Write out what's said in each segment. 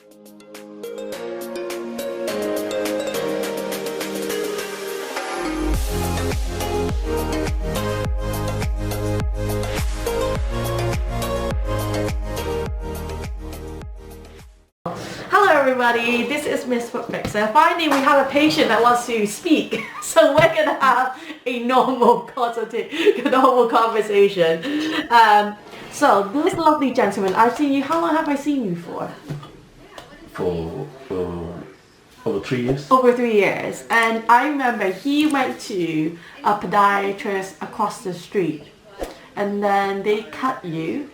Hello everybody, this is Miss Footfix, and finally we have a patient that wants to speak, so we're gonna have a normal conversation. So this lovely gentleman, I've seen you. How long have I seen you for? For over 3 years. Over 3 years, and I remember he went to a podiatrist across the street, and then they cut you,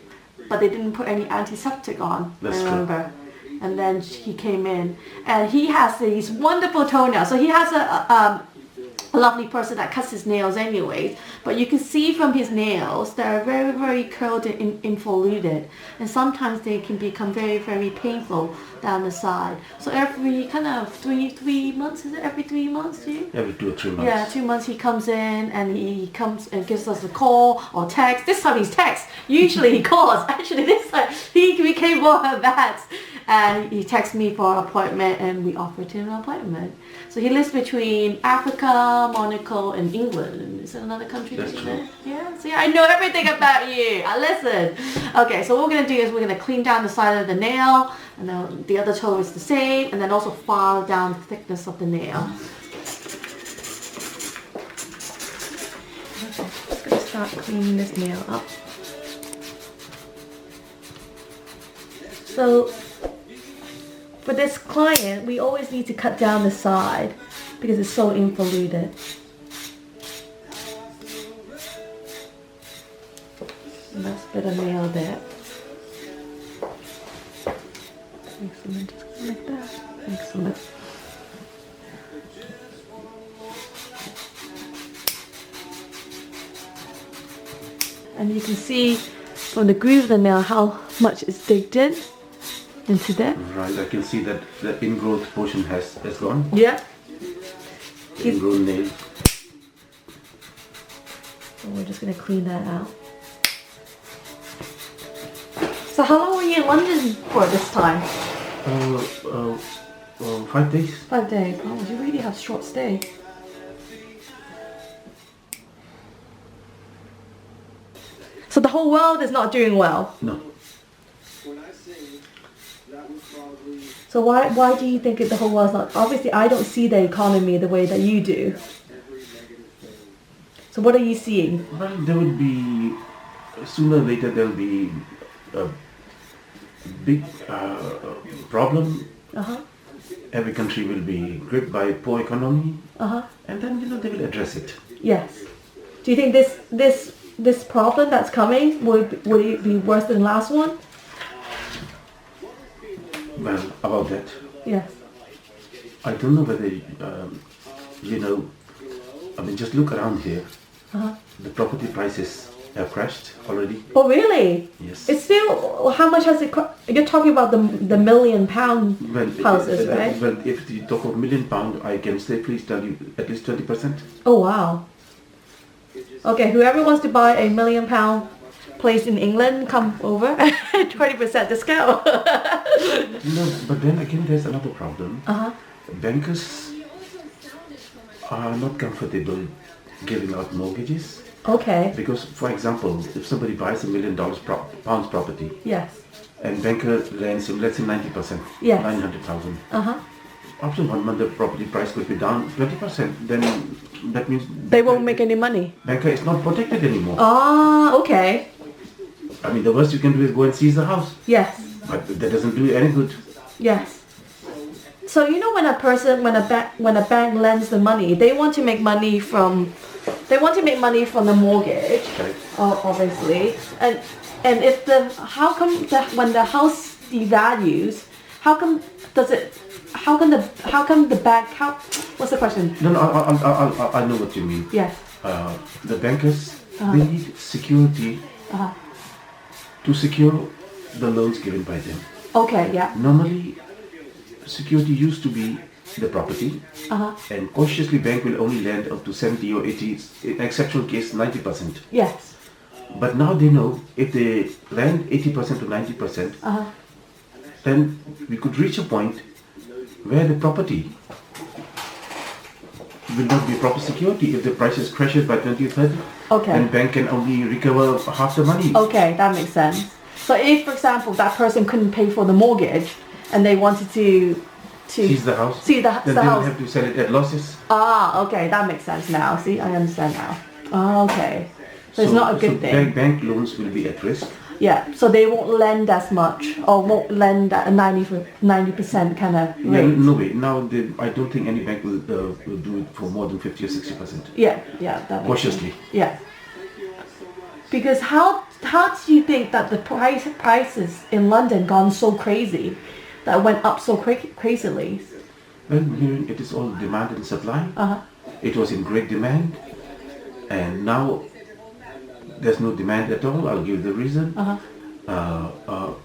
but they didn't put any antiseptic on. That's I remember. true. And then he came in, and he has these wonderful toenails. So he has a lovely person that cuts his nails anyways, but you can see from his nails they're very, very curled and involuted, and sometimes they can become very, very painful down the side. So every kind of three months, is it every 3 months to you? Every 2 or 3 months. Yeah, 2 months he comes in, and he comes and gives us a call or text. This time he's text. Usually he calls. Actually this time he became more advanced, and he texted me for an appointment, and we offered him an appointment. So he lives between Africa, Monaco, and England. Is it another country? That's true. Yeah, see, I know everything about you. I listen. Okay, so what we're going to do is we're going to clean down the side of the nail, and then the other toe is the same, and then also file down the thickness of the nail. Okay, just going to start cleaning this nail up. So for this client, we always need to cut down the side because it's so involuted. Nice bit of nail there. Excellent, just like that. Excellent. And you can see from the groove of the nail how much is digged into there. Right, I can see that the ingrowth portion has gone. Yeah. Ingrown nail. So we're just going to clean that out. So how long were you in London for this time? 5 days. 5 days. Oh, you really have short stay. So the whole world is not doing well. No. So why do you think the whole world's not? Obviously, I don't see the economy the way that you do. So what are you seeing? Well, there would be, sooner or later there will be a big problem. Uh-huh. Every country will be gripped by poor economy. Uh-huh. And then, they will address it. Yes. Do you think this problem that's coming would it be worse than the last one? Well, about that, Yes. I don't know whether, just look around here. Uh-huh. The property prices have crashed already. Oh really? Yes. It's still, how much has it? You're talking about the £1 million houses, right? Well, if you talk of £1 million, I can safely tell you at least 20%. Oh wow. Okay, whoever wants to buy a £1 million place in England, come over. 20% discount. No, but then again, there's another problem. Uh-huh. Bankers are not comfortable giving out mortgages. Okay. Because, for example, if somebody buys £1 million pounds property, Yes. and banker lends him, let's say 90%, Yes. 900,000. Uh-huh. After 1 month, the property price could be down 20%. Then that means They won't make any money. banker is not protected anymore. Ah, okay. I mean, the worst you can do is go and seize the house. Yes. But that doesn't do any good. Yes. So you know when a bank lends the money, they want to make money from the mortgage, Right. obviously. And if when the house devalues, what's the question? No, I know what you mean. Yes. The bankers, they need security to secure the loans given by them. Okay, yeah. Normally, security used to be the property, and cautiously bank will only lend up to 70 or 80, in exceptional case 90%. Yes. But now they know if they lend 80% to 90%, then we could reach a point where the property will not be proper security. If the prices crashes by 20 or 30, Okay. then bank can only recover half the money. Okay, that makes sense. So if, for example, that person couldn't pay for the mortgage and they wanted to Seize the house. see the Then they will house. have to sell it at losses. Ah, okay, that makes sense now. See, I understand now. Ah, okay. So it's not a good thing. Bank loans will be at risk. Yeah, so they won't lend as much or won't lend at a 90% kind of Yeah, rate. no way. Now, I don't think any bank will do it for more than 50 or 60%. Yeah, that makes Cautiously. sense. Yeah. Because how do you think that the prices in London gone so crazy, that went up so crazily? Well, it is all demand and supply. It was in great demand, and now there's no demand at all. I'll give the reason.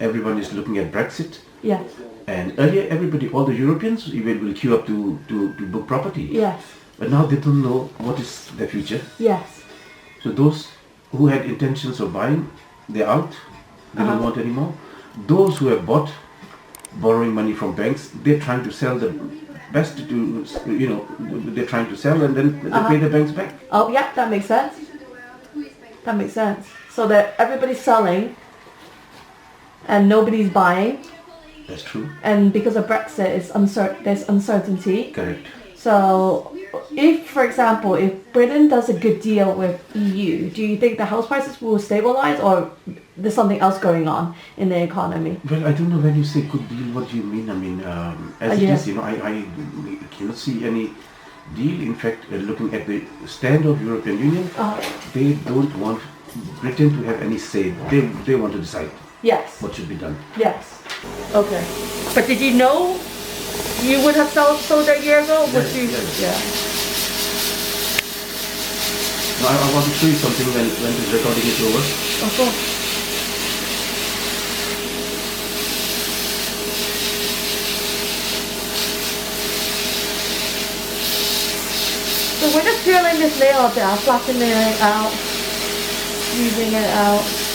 Everyone is looking at Brexit. Yes. And earlier, all the Europeans, even will queue up to book property. Yes. But now they don't know what is the future. Yes. So those who had intentions of buying, they're out. They don't want anymore. Those who have bought, borrowing money from banks, they're trying to sell the best to, they're trying to sell and then they pay the banks back. Oh, yeah, that makes sense. That makes sense. So that everybody's selling and nobody's buying. That's true. And because of Brexit, there's uncertainty. Correct. So if, for example, if Britain does a good deal with EU, do you think the house prices will stabilize, or there's something else going on in the economy? Well, I don't know when you say good deal, what do you mean? I mean, as it is, I cannot see any deal. In fact, looking at the stand of European Union, they don't want Britain to have any say. They want to decide Yes. what should be done. Yes. Okay. But did you know you would have sold a year ago? Yes. Yeah. Now, I want to show you something when this recording is over. Of course. So we're just drilling this layout down, flattening it out, smoothing it out.